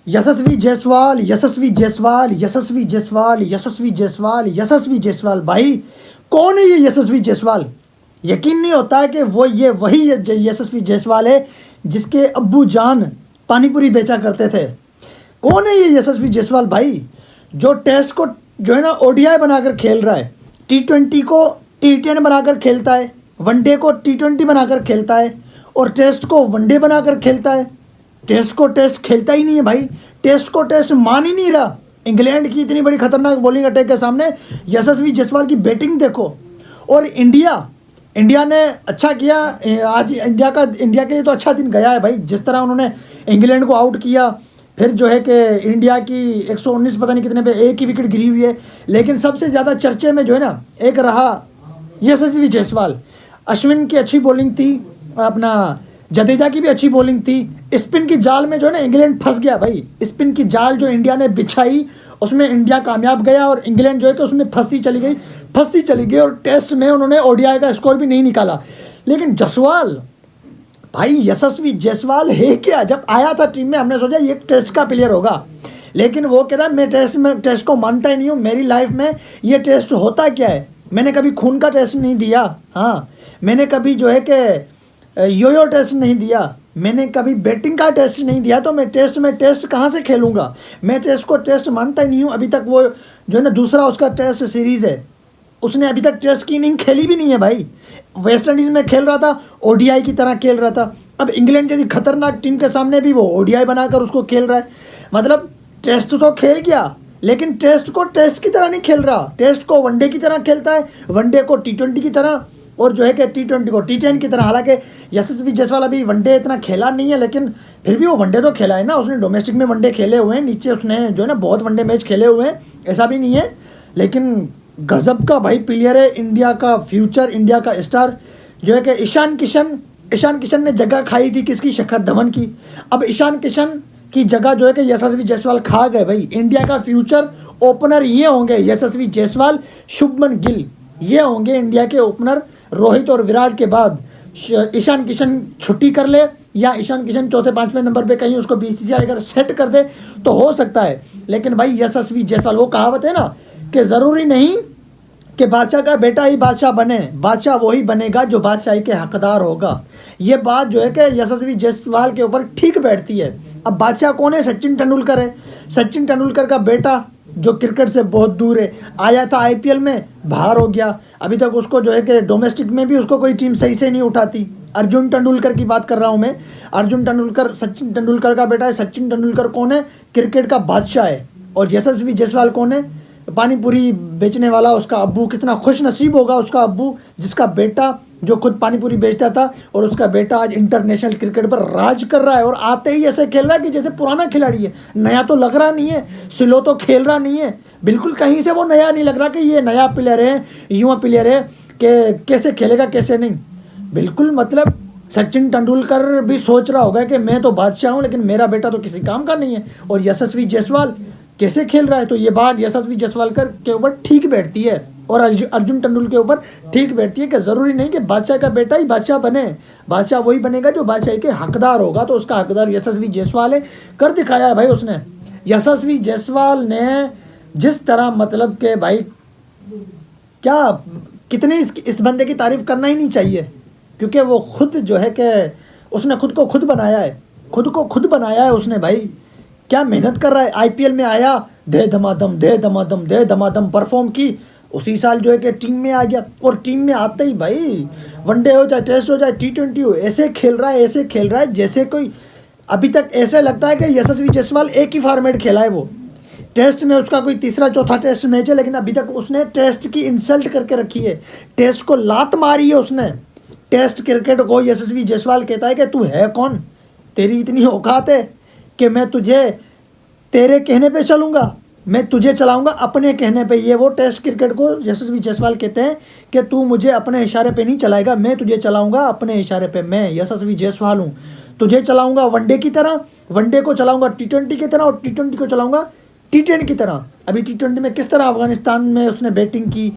यशस्वी जायसवाल, यशस्वी जायसवाल, यशस्वी जायसवाल, यशस्वी जायसवाल, यशस्वी जायसवाल। भाई कौन है ये यशस्वी जायसवाल? यकीन नहीं होता है कि वो ये वही यशस्वी जायसवाल है जिसके अब्बू जान पानीपुरी बेचा करते थे। कौन है ये यशस्वी जायसवाल भाई, जो टेस्ट को जो है ना ओडीआई बनाकर खेल रहा है, टी20 को टी10 बनाकर खेलता है, वनडे को टी20 बनाकर खेलता है और टेस्ट को वनडे बनाकर खेलता है। टेस्ट को टेस्ट खेलता ही नहीं है भाई, टेस्ट को टेस्ट मान ही नहीं रहा। इंग्लैंड की इतनी बड़ी खतरनाक बॉलिंग अटैक के सामने यशस्वी जायसवाल की बैटिंग देखो। और इंडिया ने अच्छा किया आज। इंडिया के लिए तो अच्छा दिन गया है भाई, जिस तरह उन्होंने इंग्लैंड को आउट किया। फिर जो है कि इंडिया की 119 पता नहीं कितने पे एक ही विकेट गिरी हुई है। लेकिन सबसे ज़्यादा चर्चे में जो है ना एक रहा यशस्वी जायसवाल। अश्विन की अच्छी बॉलिंग थी, अपना जडेजा की भी अच्छी बॉलिंग थी। स्पिन की जाल में जो है ना इंग्लैंड फंस गया भाई। स्पिन की जाल जो इंडिया ने बिछाई उसमें इंडिया कामयाब गया और इंग्लैंड जो है कि उसमें फंसती चली गई और टेस्ट में उन्होंने ओडीआई का स्कोर भी नहीं निकाला। लेकिन जायसवाल भाई, यशस्वी जायसवाल है क्या? जब आया था टीम में हमने सोचा ये टेस्ट का प्लेयर होगा, लेकिन वो कह रहा है मैं टेस्ट को मानता ही नहीं हूँ। मेरी लाइफ में ये टेस्ट होता क्या है, मैंने कभी खून का टेस्ट नहीं दिया। हाँ, मैंने कभी जो है कि योयो टेस्ट नहीं दिया, मैंने कभी बैटिंग का टेस्ट नहीं दिया, तो मैं टेस्ट कहाँ से खेलूँगा? मैं टेस्ट को टेस्ट मानता ही नहीं हूँ। अभी तक वो जो है ना दूसरा उसका टेस्ट सीरीज़ है, उसने अभी तक टेस्ट की इनिंग खेली भी नहीं है भाई। वेस्ट इंडीज़ में खेल रहा था, ओडीआई की तरह खेल रहा था। अब इंग्लैंड जैसी खतरनाक टीम के सामने भी वो ओडीआई बनाकर उसको खेल रहा है। मतलब टेस्ट तो खेल गया, लेकिन टेस्ट को टेस्ट की तरह नहीं खेल रहा। टेस्ट को वनडे की तरह खेलता है, वनडे को टी20 की तरह, और जो है कि टी20 को टी10 की तरह। हालांकि यशस्वी जायसवाल अभी वनडे इतना खेला नहीं है, लेकिन फिर भी वो वनडे तो खेला है ना। उसने डोमेस्टिक में वनडे खेले हुए हैं, नीचे उसने जो है ना बहुत वनडे मैच खेले हुए हैं, ऐसा भी नहीं है। लेकिन गजब का भाई प्लेयर है, इंडिया का फ्यूचर, इंडिया का स्टार जो है कि ईशान किशन ने जगह खाई थी किसकी? शिखर धवन की। अब ईशान किशन की जगह जो है कि यशस्वी जायसवाल खा गए भाई। इंडिया का फ्यूचर ओपनर ये होंगे यशस्वी जायसवाल, शुभमन गिल, ये होंगे इंडिया के ओपनर। रोहित और विराट के बाद ईशान किशन छुट्टी कर ले या ईशान किशन चौथे पांचवें नंबर पे कहीं उसको बीसीसीआई अगर सेट कर दे तो हो सकता है। लेकिन भाई यशस्वी जायसवाल, वो कहावत है ना कि ज़रूरी नहीं कि बादशाह का बेटा ही बादशाह बने, बादशाह वही बनेगा जो बादशाही के हकदार होगा। ये बात जो है कि यशस्वी जायसवाल के ऊपर ठीक बैठती है। अब बादशाह कौन है? सचिन तेंदुलकर है। सचिन तेंदुलकर का बेटा जो क्रिकेट से बहुत दूर है, आया था आईपीएल में, बाहर हो गया। अभी तक उसको जो है कि डोमेस्टिक में भी उसको कोई टीम सही से नहीं उठाती। अर्जुन तेंदुलकर की बात कर रहा हूँ मैं। अर्जुन तेंदुलकर सचिन तेंदुलकर का बेटा है। सचिन तेंदुलकर कौन है? क्रिकेट का बादशाह है। और यशस्वी जायसवाल कौन है? पानीपुरी बेचने वाला उसका अब्बू। कितना खुश नसीब होगा उसका अब्बू, जिसका बेटा जो खुद पानीपुरी बेचता था और उसका बेटा आज इंटरनेशनल क्रिकेट पर राज कर रहा है। और आते ही ऐसे खेल रहा है कि जैसे पुराना खिलाड़ी है, नया तो लग रहा नहीं है, स्लो तो खेल रहा नहीं है, बिल्कुल कहीं से वो नया नहीं लग रहा कि ये नया प्लेयर है, युवा प्लेयर है कि कैसे खेलेगा कैसे नहीं। बिल्कुल मतलब सचिन तेंदुलकर भी सोच रहा होगा कि मैं तो बादशाह हूँ, लेकिन मेरा बेटा तो किसी काम का नहीं है। और यशस्वी जायसवाल कैसे खेल रहा है, तो ये बात यशस्वी जायसवाल के ऊपर ठीक बैठती है और अर्जुन तेंदुलकर के ऊपर ठीक बैठती है कि ज़रूरी नहीं कि बादशाह का बेटा ही बादशाह बने, बादशाह वही बनेगा जो बादशाही के हकदार होगा। तो उसका हकदार यशस्वी जायसवाल है, कर दिखाया है भाई उसने। यशस्वी जायसवाल ने जिस तरह मतलब के भाई क्या कितनी इस बंदे की तारीफ करना ही नहीं चाहिए, क्योंकि वो खुद जो है कि उसने खुद को खुद बनाया है उसने भाई। क्या मेहनत कर रहा है। आईपीएल में आया, दे धमाधम परफॉर्म की। उसी साल जो है कि टीम में आ गया और टीम में आते ही भाई वनडे हो चाहे टेस्ट हो चाहे टी20 हो, ऐसे खेल रहा है जैसे कोई अभी तक ऐसे लगता है कि यशस्वी जायसवाल एक ही फॉर्मेट खेला है। वो टेस्ट में उसका कोई तीसरा चौथा टेस्ट मैच है, लेकिन अभी तक उसने टेस्ट की इंसल्ट करके रखी है, टेस्ट को लात मारी है उसने। टेस्ट क्रिकेट को यशस्वी जायसवाल कहता है कि तू है कौन, तेरी इतनी औकात है कि मैं तुझे तेरे कहने पे चलूँगा, मैं तुझे चलाऊँगा अपने कहने पे। ये वो टेस्ट क्रिकेट को यशस्वी जायसवाल कहते हैं कि तू मुझे अपने इशारे पे नहीं चलाएगा, मैं तुझे चलाऊँगा अपने इशारे पे। मैं यशस्वी जायसवाल हूँ, तुझे चलाऊँगा वनडे की तरह, वनडे को चलाऊँगा टी20 की तरह और टी20 को चलाऊँगा टी10 की तरह। अभी टी20 में किस तरह अफगानिस्तान में उसने बैटिंग की,